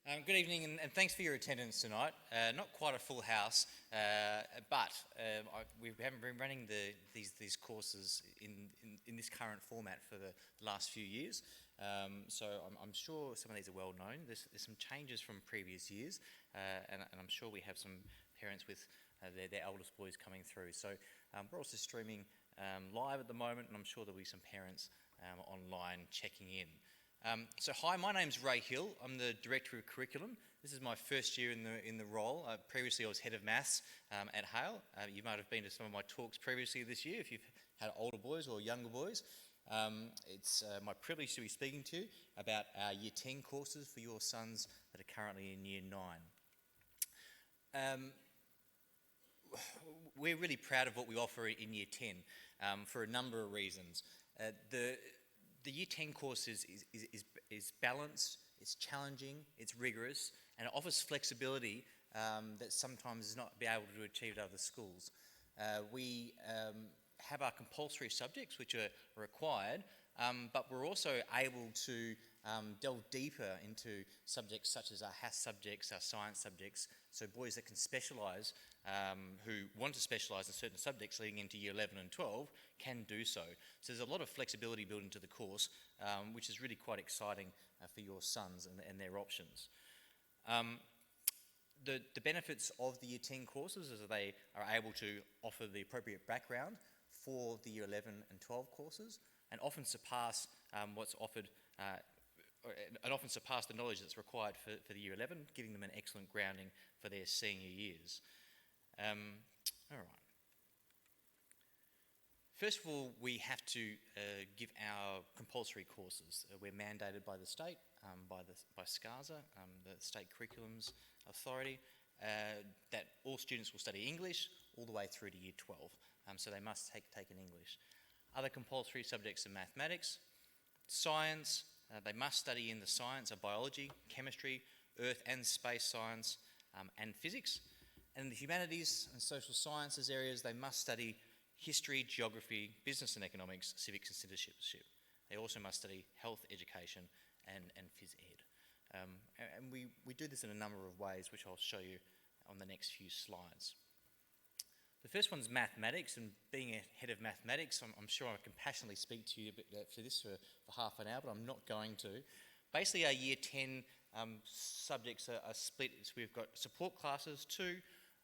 Good evening, and thanks for your attendance tonight. Not quite a full house, but we haven't been running these courses in this current format for the last few years. So I'm sure some of these are well known. There's some changes from previous years, and I'm sure we have some parents with their eldest boys coming through. So we're also streaming live at the moment, and I'm sure there'll be some parents online checking in. So hi, my name's Ray Hill. I'm the Director of Curriculum. This is my first year in the role. Previously I was Head of Maths at Hale. You might have been to some of my talks previously this year if you've had older boys or younger boys. It's my privilege to be speaking to you about our Year 10 courses for your sons that are currently in Year 9. We're really proud of what we offer in Year 10 for a number of reasons. The Year 10 course is balanced, it's challenging, it's rigorous, and it offers flexibility that sometimes is not be able to achieve at other schools. We have our compulsory subjects, which are required, but we're also able to delve deeper into subjects such as our HASS subjects, our science subjects, so boys that can specialise, who want to specialise in certain subjects leading into Year 11 and 12 can do so. So there's a lot of flexibility built into the course, which is really quite exciting for your sons and their options. The benefits of the Year 10 courses is that they are able to offer the appropriate background for the Year 11 and 12 courses, and often surpass what's offered, and often surpass the knowledge that's required for the Year 11, giving them an excellent grounding for their senior years. All right. First of all, we have to give our compulsory courses. We're mandated by the state, by SCASA, the State Curriculums Authority, that all students will study English all the way through to Year 12, so they must take in English. Other compulsory subjects are mathematics, science. They must study in the science of biology, chemistry, earth and space science, and physics. And in the humanities and social sciences areas, they must study history, geography, business and economics, civics and citizenship. They also must study health, education and phys ed. And we do this in a number of ways, which I'll show you on the next few slides. The first one's mathematics, and being a head of mathematics, I'm sure I can passionately speak to you for this for half an hour, but I'm not going to. Basically, our Year 10 subjects are split. So we've got support classes, 2,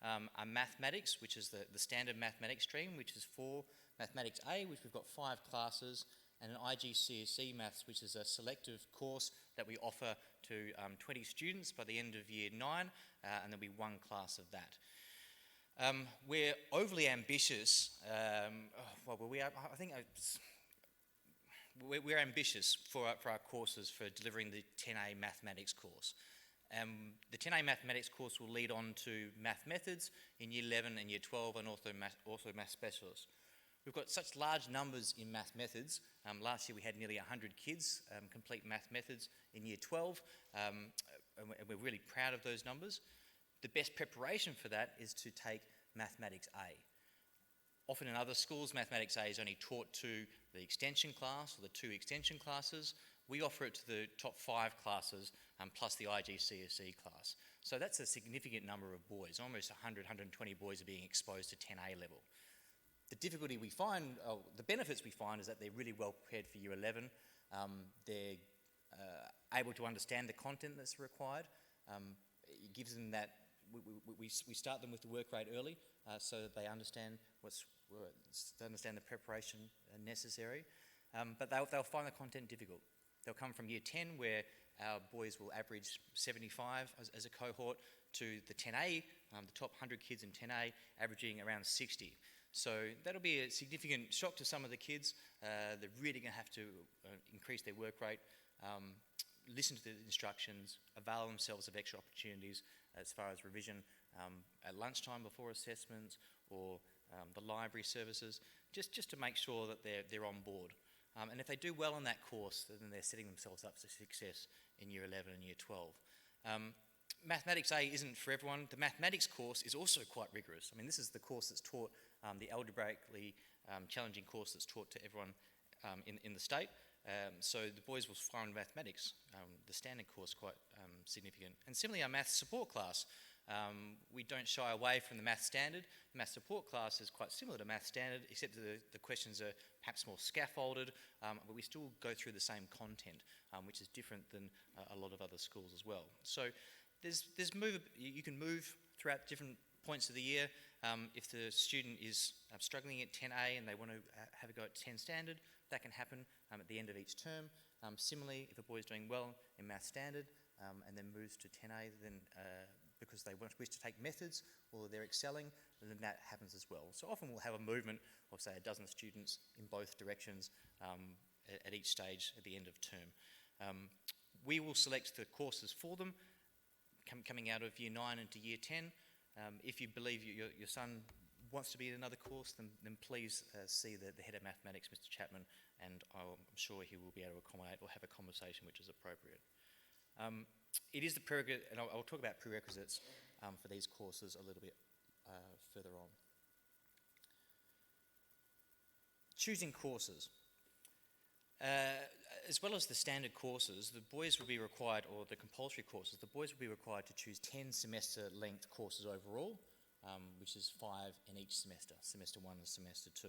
our mathematics, which is the standard mathematics stream, which is 4, mathematics A, which we've got 5 classes, and an IGCSE maths, which is a selective course that we offer to 20 students by the end of Year 9, and there'll be 1 class of that. We're overly ambitious. We're ambitious for our courses for delivering the 10A mathematics course. The 10A mathematics course will lead on to math methods in Year 11 and Year 12, and also math specialists. We've got such large numbers in math methods. Last year we had nearly 100 kids complete math methods in Year 12, and we're really proud of those numbers. The best preparation for that is to take Mathematics A. Often in other schools, Mathematics A is only taught to the extension class or the 2 extension classes. We offer it to the top 5 classes plus the IGCSE class. So that's a significant number of boys. Almost 100, 120 boys are being exposed to 10A level. The difficulty we find, the benefits we find, is that they're really well prepared for Year 11. They're able to understand the content that's required. It gives them that. We start them with the work rate early, so that they understand the preparation necessary. But they'll find the content difficult. They'll come from Year 10, where our boys will average 75 as a cohort, to the 10A, the top 100 kids in 10A, averaging around 60. So that'll be a significant shock to some of the kids. They're really going to have to increase their work rate, listen to the instructions, avail themselves of extra opportunities as far as revision at lunchtime before assessments, or the library services, just to make sure that they're on board. And if they do well on that course, then they're setting themselves up for success in Year 11 and Year 12. Mathematics A isn't for everyone. The mathematics course is also quite rigorous. I mean, this is the course that's taught, the algebraically challenging course that's taught to everyone in the state. So the boys will find mathematics, the standard course, quite significant. And similarly, our maths support class. We don't shy away from the math standard. The math support class is quite similar to math standard, except the questions are perhaps more scaffolded, but we still go through the same content, which is different than a lot of other schools as well. So you can move throughout different points of the year. If the student is struggling at 10A and they want to have a go at 10 standard, that can happen at the end of each term. Similarly, if a boy is doing well in math standard and then moves to 10A, then because they wish to take methods or they're excelling, then that happens as well. So often we'll have a movement of, say, a dozen students in both directions at each stage at the end of term. We will select the courses for them coming out of Year 9 into Year 10. If you believe your son wants to be in another course, then please see the head of mathematics, Mr. Chapman, and I'm sure he will be able to accommodate or have a conversation which is appropriate. It is the prerequisite, and I'll talk about prerequisites for these courses a little bit further on. Choosing courses. As well as the standard courses, the boys will be required, or the compulsory courses, the boys will be required to choose 10 semester-length courses overall, which is 5 in each semester, semester 1 and semester 2.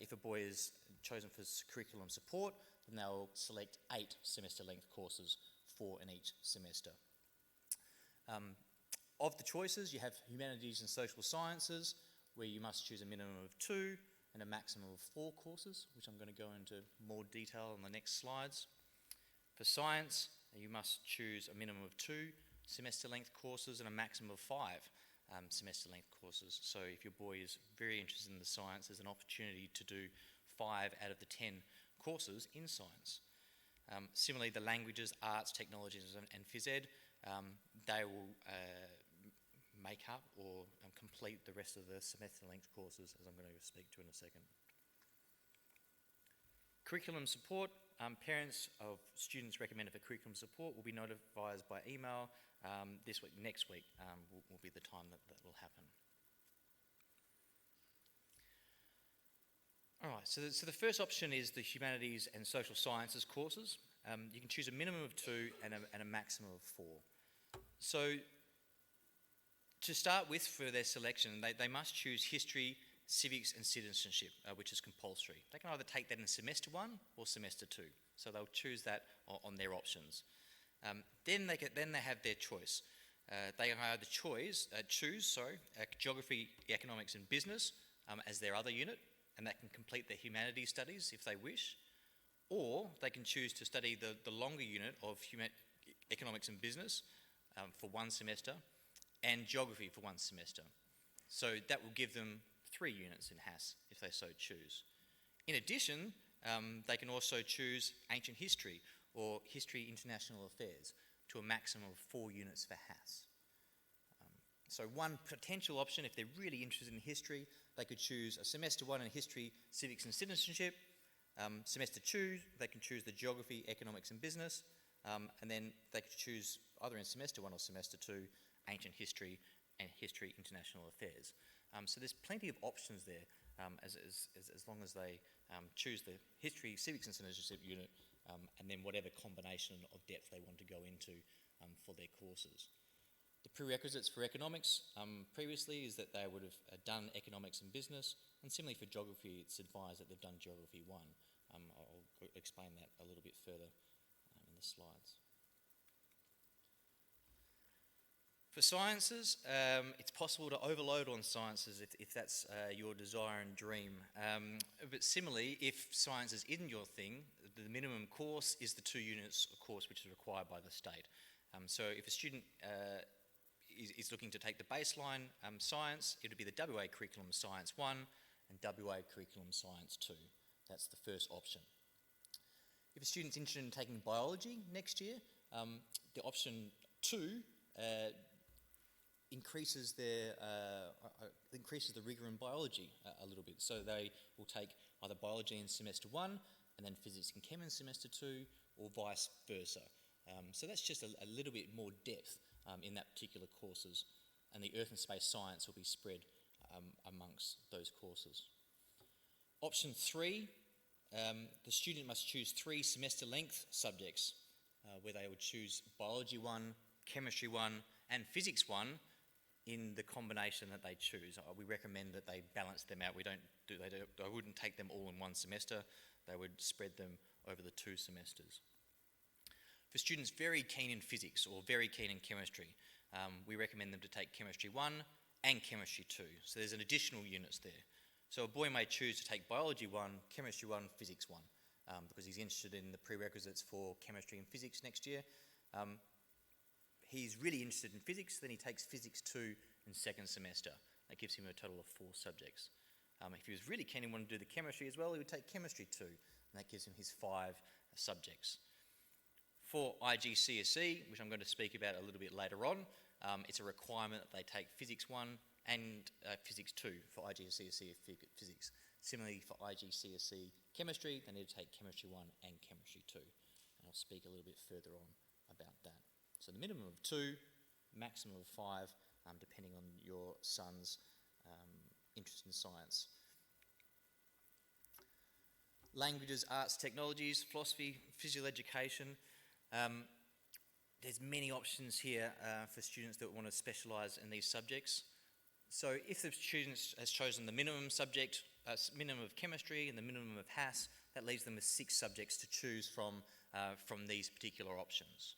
If a boy is chosen for curriculum support, then they'll select 8 semester-length courses, 4 in each semester. Of the choices, you have humanities and social sciences, where you must choose a minimum of 2 and a maximum of 4 courses, which I'm going to go into more detail on the next slides. For science, you must choose a minimum of 2 semester-length courses and a maximum of 5 semester-length courses. So if your boy is very interested in the science, there's an opportunity to do 5 out of the 10 courses in science. Similarly, the languages, arts, technologies and phys ed, they will make up or complete the rest of the semester-length courses, as I'm going to speak to in a second. Curriculum support. Parents of students recommended for curriculum support will be notified by email this week. Next week will be the time that will happen. All right, so the first option is the humanities and social sciences courses. You can choose a minimum of 2 and a maximum of 4. So to start with for their selection, they must choose history, civics and citizenship, which is compulsory. They can either take that in semester 1 or semester 2. So they'll choose that on their options. Then they have their choice. They can either choose geography, economics and business as their other unit, and that can complete their humanities studies if they wish, or they can choose to study the longer unit of economics and business for 1 semester and geography for 1 semester. So that will give them 3 units in HASS if they so choose. In addition, they can also choose ancient history or history international affairs to a maximum of 4 units for HASS. So one potential option, if they're really interested in history, they could choose a semester 1 in history, civics and citizenship. Semester 2, they can choose the geography, economics and business, and then they could choose either in semester 1 or semester 2, ancient history and history international affairs. So there's plenty of options there as long as they choose the history, civics and citizenship unit, and then whatever combination of depth they want to go into for their courses. The prerequisites for economics previously is that they would have done economics and business, and similarly for geography, it's advised that they've done geography 1. I'll explain that a little bit further in the slides. For sciences, it's possible to overload on sciences if that's your desire and dream. But similarly, if sciences isn't your thing, the minimum course is the 2 units of course which is required by the state. So if a student is looking to take the baseline science, it would be the WA Curriculum Science 1 and WA Curriculum Science 2. That's the first option. If a student's interested in taking biology next year, the option 2 increases the rigour in biology a little bit. So they will take either biology in semester 1 and then physics and chem in semester 2, or vice versa. So that's just a little bit more depth in that particular courses, and the earth and space science will be spread amongst those courses. Option 3, the student must choose 3 semester length subjects where they would choose biology 1, Chemistry 1 and Physics 1 in the combination that they choose. We recommend that they balance them out. I wouldn't take them all in one semester. They would spread them over the 2 semesters. For students very keen in physics or very keen in chemistry, we recommend them to take Chemistry 1 and Chemistry 2. So there's an additional units there. So a boy may choose to take Biology 1, Chemistry 1, Physics 1, because he's interested in the prerequisites for chemistry and physics next year. He's really interested in physics, then he takes Physics 2 in second semester. That gives him a total of 4 subjects. If he was really keen and wanted to do the chemistry as well, he would take Chemistry 2, and that gives him his 5 subjects. For IGCSE, which I'm going to speak about a little bit later on, it's a requirement that they take Physics 1 and Physics 2 for IGCSE physics. Similarly, for IGCSE chemistry, they need to take Chemistry 1 and Chemistry 2. And I'll speak a little bit further on about that. So the minimum of 2, maximum of 5, depending on your son's interest in science. Languages, arts, technologies, philosophy, physical education. There's many options here for students that want to specialise in these subjects. So if the student has chosen the minimum subject, minimum of chemistry and the minimum of HASS, that leaves them with 6 subjects to choose from these particular options.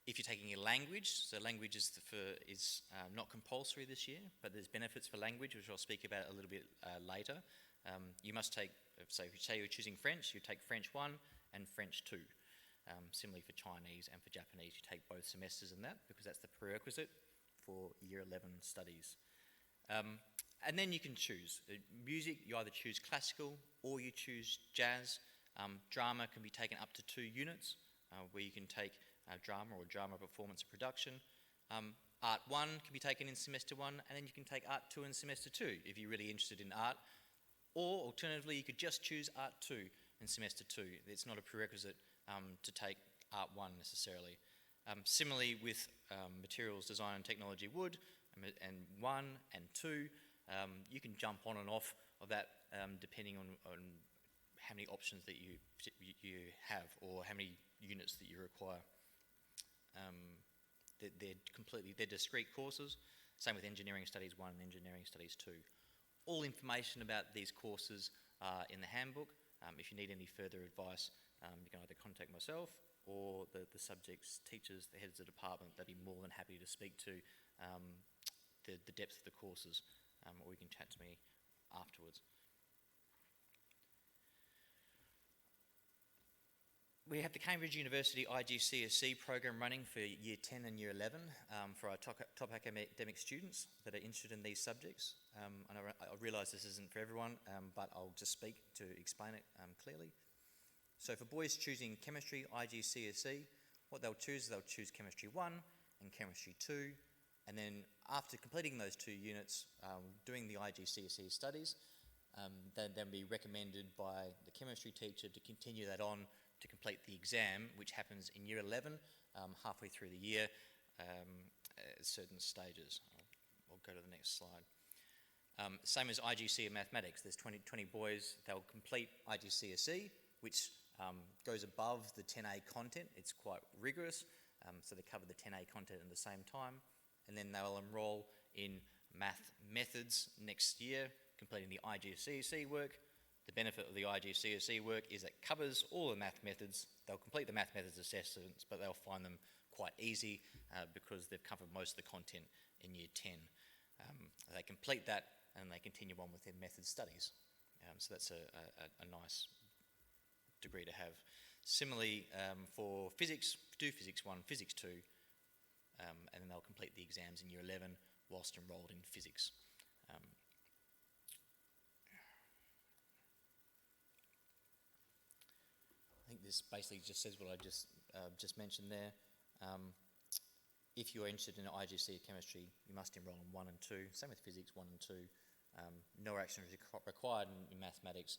If you're taking a language, so language is not compulsory this year, but there's benefits for language, which I'll speak about a little bit later. You must take, so if you say you're choosing French, you take French 1 and French 2. Similarly for Chinese and for Japanese, you take both semesters in that because that's the prerequisite for Year 11 studies. And then you can choose. Music, you either choose classical or you choose jazz. Drama can be taken up to 2 units, where you can take drama or drama performance and production. Art 1 can be taken in semester 1, and then you can take Art 2 in semester 2 if you're really interested in art. Or alternatively, you could just choose Art 2 in semester 2. It's not a prerequisite to take Art 1 necessarily. Similarly with materials design and technology would, and 1 and 2, you can jump on and off of that depending on how many options that you have or how many units that you require. They're discrete courses. Same with Engineering Studies 1 and Engineering Studies 2. All information about these courses are in the handbook. If you need any further advice, you can either contact myself or the subject's teachers, the heads of the department. They'd be more than happy to speak to the depth of the courses, or you can chat to me afterwards. We have the Cambridge University IGCSE program running for Year 10 and Year 11 for our top academic students that are interested in these subjects. And I realise this isn't for everyone, but I'll just speak to explain it clearly. So for boys choosing chemistry, IGCSE, what they'll choose is they'll choose Chemistry 1 and Chemistry 2, and then after completing those 2 units, doing the IGCSE studies, they'll be recommended by the chemistry teacher to continue that on to complete the exam, which happens in Year 11, halfway through the year, at certain stages. I'll go to the next slide. Same as IGC and mathematics. There's 20 boys. They'll complete IGCSE, which goes above the 10A content. It's quite rigorous, so they cover the 10A content at the same time. And then they'll enrol in math methods next year, completing the IGCSE work. The benefit of the IGCSE work is it covers all the math methods. They'll complete the math methods assessments, but they'll find them quite easy because they've covered most of the content in Year 10. They complete that and they continue on with their method studies. So that's a nice degree to have. Similarly, for physics, do Physics 1, Physics 2, and then they'll complete the exams in Year 11 whilst enrolled in physics. I think this basically just says what I just mentioned there. If you're interested in IGC chemistry, you must enrol in 1 and 2. Same with physics 1 and 2. No action is required in mathematics.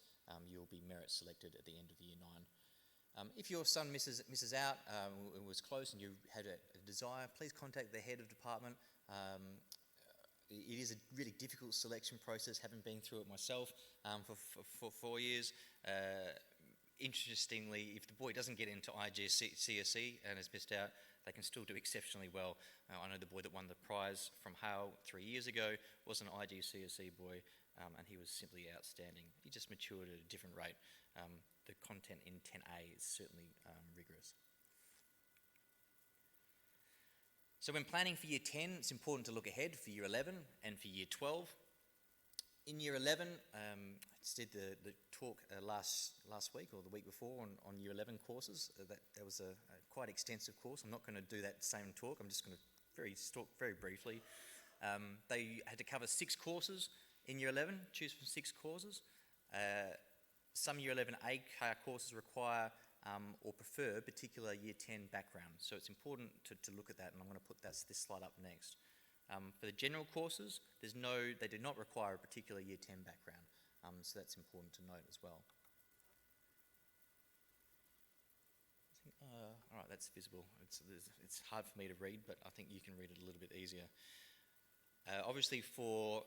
You'll be merit selected at the end of Year 9. If your son misses out and was close and you had a desire, please contact the head of department. It is a really difficult selection process, having been through it myself for 4 years. Interestingly, if the boy doesn't get into IGCSE and has missed out, they can still do exceptionally well. I know the boy that won the prize from Hale 3 years ago was an IGCSE boy, and he was simply outstanding. He just matured at a different rate. The content in 10A is certainly rigorous. So when planning for Year 10, it's important to look ahead for Year 11 and for Year 12. In Year 11, I just did the talk last week or the week before on Year 11 courses. That was a quite extensive course. I'm not going to do that same talk. I'm just going to talk very briefly. They had to cover 6 courses in Year 11, choose from 6 courses. Some Year 11A courses require or prefer particular Year 10 background. So it's important to look at that, and I'm going to put this slide up next. For the general courses, they do not require a particular Year 10 background, so that's important to note as well. All right, that's visible. It's hard for me to read, but I think you can read it a little bit easier. Obviously, for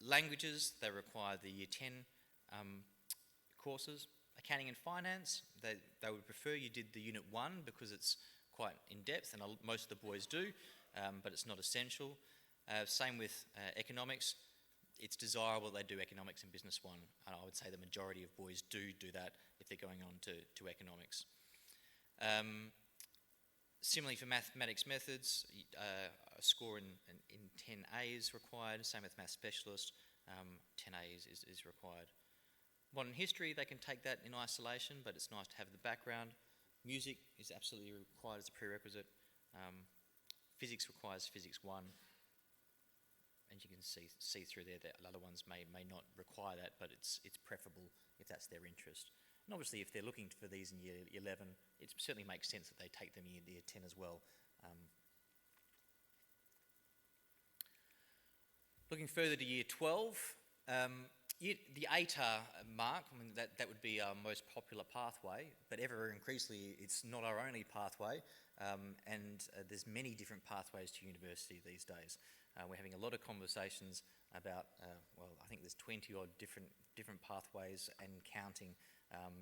languages, they require the Year 10 courses. Accounting and finance, they would prefer you did the Unit 1 because it's quite in-depth, and most of the boys do, but it's not essential. Same with economics. It's desirable they do economics and business 1, and I would say the majority of boys do that if they're going on to economics. Similarly for mathematics methods, a score in 10A is required. Same with math specialist, 10A is required. Modern history, they can take that in isolation, but it's nice to have the background. Music is absolutely required as a prerequisite. Physics requires physics 1. And you can see through there that other ones may not require that, but it's preferable if that's their interest. And obviously, if they're looking for these in Year 11, it certainly makes sense that they take them in Year 10 as well. Looking further to Year 12, the ATAR mark, I mean, that would be our most popular pathway, but ever increasingly it's not our only pathway, and there's many different pathways to university these days. We're having a lot of conversations about, I think there's 20 odd different pathways and counting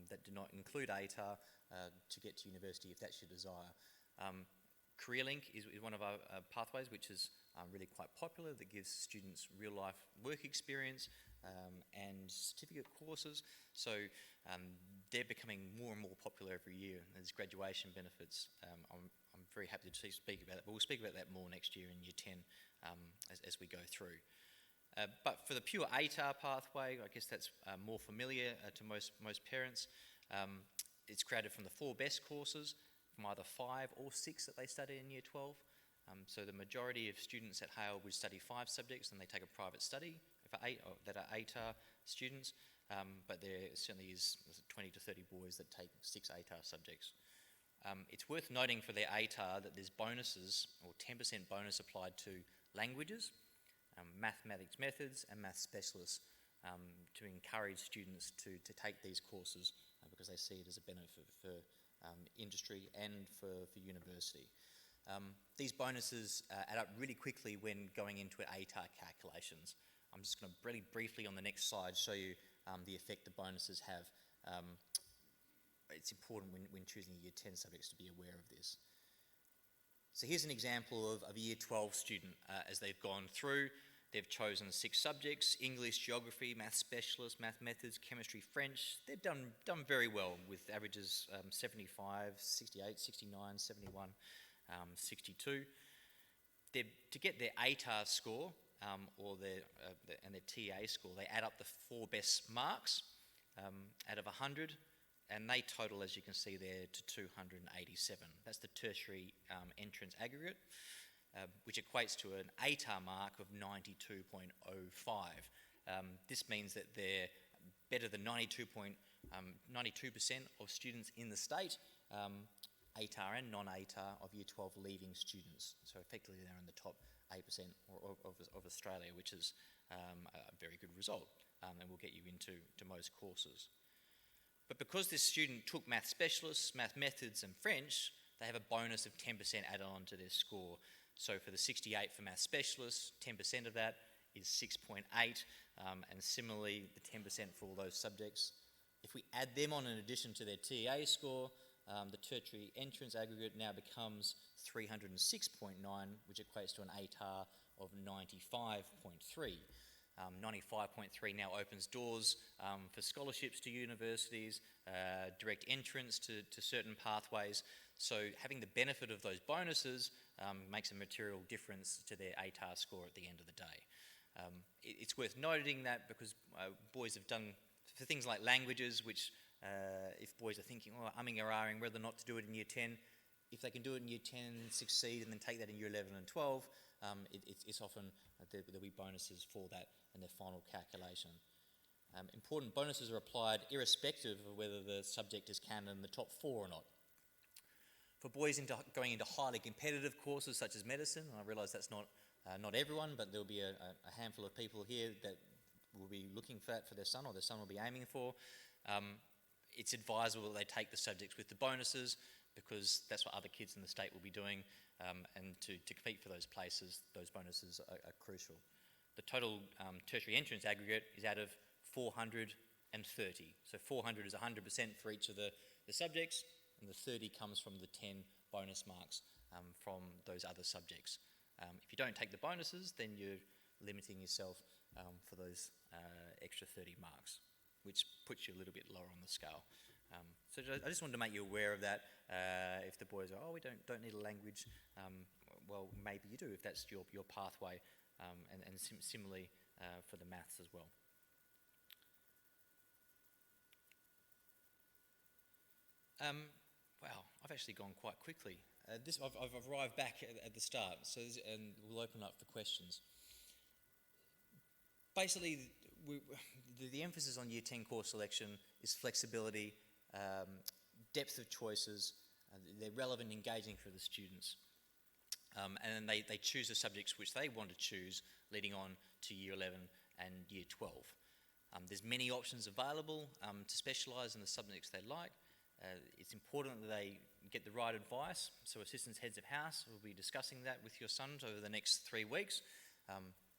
that do not include ATAR to get to university if that's your desire. CareerLink is one of our pathways, which is really quite popular, that gives students real-life work experience and certificate courses. So they're becoming more and more popular every year. There's graduation benefits. I'm very happy to speak about it, but we'll speak about that more next year in Year 10 as we go through. But for the pure ATAR pathway, I guess that's more familiar to most parents. It's created from the 4 best courses, from either 5 or 6 that they study in Year 12. So the majority of students at Hale would study 5 subjects, and they take a private study that are ATAR students, but there certainly is 20 to 30 boys that take 6 ATAR subjects. It's worth noting for their ATAR that there's bonuses, or 10% bonus applied to languages, mathematics methods, and math specialists to encourage students to take these courses because they see it as a benefit for industry and for university. These bonuses add up really quickly when going into ATAR calculations. I'm just going to really briefly on the next slide show you the effect the bonuses have. It's important when choosing Year 10 subjects to be aware of this. So here's an example of a Year 12 student as they've gone through. They've chosen 6 subjects: English, geography, math specialist, math methods, chemistry, French. They've done very well with averages 75, 68, 69, 71, 62. To get their ATAR score and their TA score, they add up the 4 best marks out of 100, and they total, as you can see there, to 287. That's the tertiary entrance aggregate, which equates to an ATAR mark of 92.05. This means that they're better than 92% of students in the state, ATAR and non-ATAR, of Year 12 leaving students. So effectively they're in the top 8% of Australia, which is a very good result, and will get you into most courses. But because this student took math specialists, math methods and French, they have a bonus of 10% added on to their score. So for the 68 for math specialists, 10% of that is 6.8, and similarly the 10% for all those subjects. If we add them on in addition to their TA score, the tertiary entrance aggregate now becomes 306.9, which equates to an ATAR of 95.3. 95.3 now opens doors for scholarships to universities, direct entrance to certain pathways. So having the benefit of those bonuses makes a material difference to their ATAR score at the end of the day. It's worth noting that because boys have done, for things like languages, which if boys are thinking, umming or ahhing whether or not to do it in year 10, if they can do it in year 10, succeed, and then take that in year 11 and 12, it's often, there'll be bonuses for that in their final calculation. Important bonuses are applied irrespective of whether the subject is counted in the top 4 or not. For boys going into highly competitive courses such as medicine, and I realise that's not everyone, but there'll be a handful of people here that will be looking for that for their son, or their son will be aiming for. It's advisable that they take the subjects with the bonuses, because that's what other kids in the state will be doing, and to compete for those places, those bonuses are crucial. The total tertiary entrance aggregate is out of 430. So 400 is 100% for each of the subjects, and the 30 comes from the 10 bonus marks from those other subjects. If you don't take the bonuses, then you're limiting yourself for those extra 30 marks, which puts you a little bit lower on the scale. So I just wanted to make you aware of that. If the boys are, we don't need a language, well, maybe you do if that's your pathway, and similarly for the maths as well. Wow, I've actually gone quite quickly. I've arrived back at the start, and we'll open up for questions. Basically, the emphasis on Year 10 course selection is flexibility, depth of choices, they're relevant, engaging for the students. And then they choose the subjects which they want to choose leading on to Year 11 and Year 12. There's many options available to specialise in the subjects they like. It's important that they get the right advice, so assistants, heads of house will be discussing that with your sons over the next 3 weeks.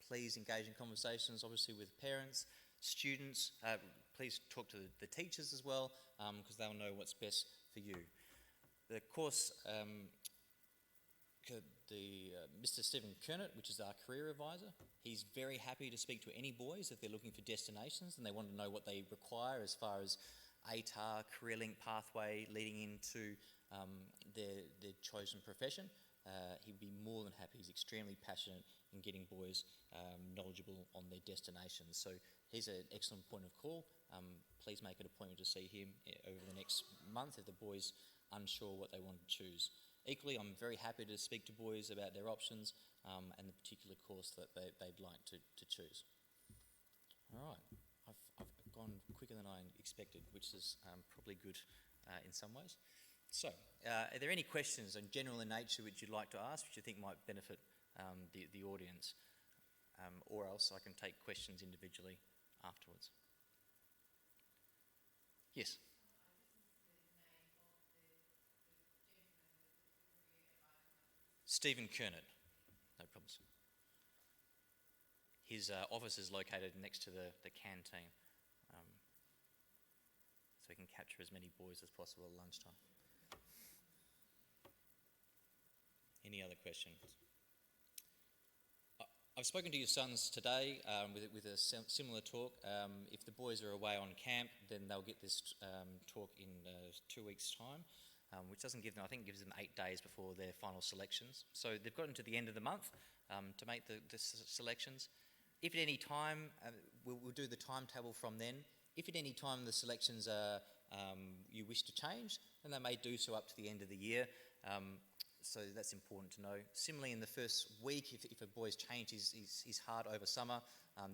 Please engage in conversations, obviously, with parents, students. Please talk to the teachers as well, because they'll know what's best for you. The course, Mr. Stephen Kernett, which is our career advisor, he's very happy to speak to any boys if they're looking for destinations and they want to know what they require as far as ATAR, career link pathway leading into their chosen profession. He'd be more than happy. He's extremely passionate in getting boys knowledgeable on their destinations. So he's an excellent point of call. Please make an appointment to see him over the next month if the boys unsure what they want to choose. Equally, I'm very happy to speak to boys about their options and the particular course that they'd like to choose. All right, I've gone quicker than I expected, which is probably good in some ways. So, are there any questions in general in nature which you'd like to ask, which you think might benefit the audience? Or else I can take questions individually afterwards. Yes? Stephen Kernett, no problems. His office is located next to the canteen, so he can capture as many boys as possible at lunchtime. Any other questions? I've spoken to your sons today with a similar talk. If the boys are away on camp, then they'll get this talk in 2 weeks' time, which doesn't give them, I think gives them 8 days before their final selections. So they've gotten to the end of the month to make the selections. If at any time, we'll do the timetable from then. If at any time the selections are you wish to change, then they may do so up to the end of the year. So that's important to know. Similarly, in the first week, if a boy's changed his heart over summer,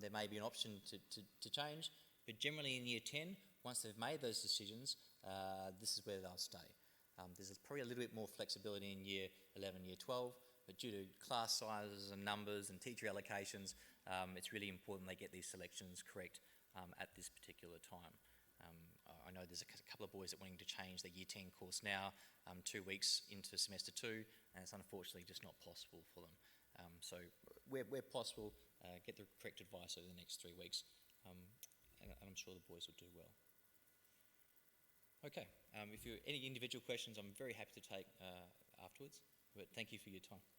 there may be an option to change. But generally in Year 10, once they've made those decisions, this is where they'll stay. There's probably a little bit more flexibility in Year 11, Year 12, but due to class sizes and numbers and teacher allocations, it's really important they get these selections correct at this particular time. I know there's a couple of boys that are wanting to change their Year 10 course now, 2 weeks into semester 2, and it's unfortunately just not possible for them. So where possible, get the correct advice over the next 3 weeks, and I'm sure the boys will do well. Okay, if you any individual questions, I'm very happy to take afterwards, but thank you for your time.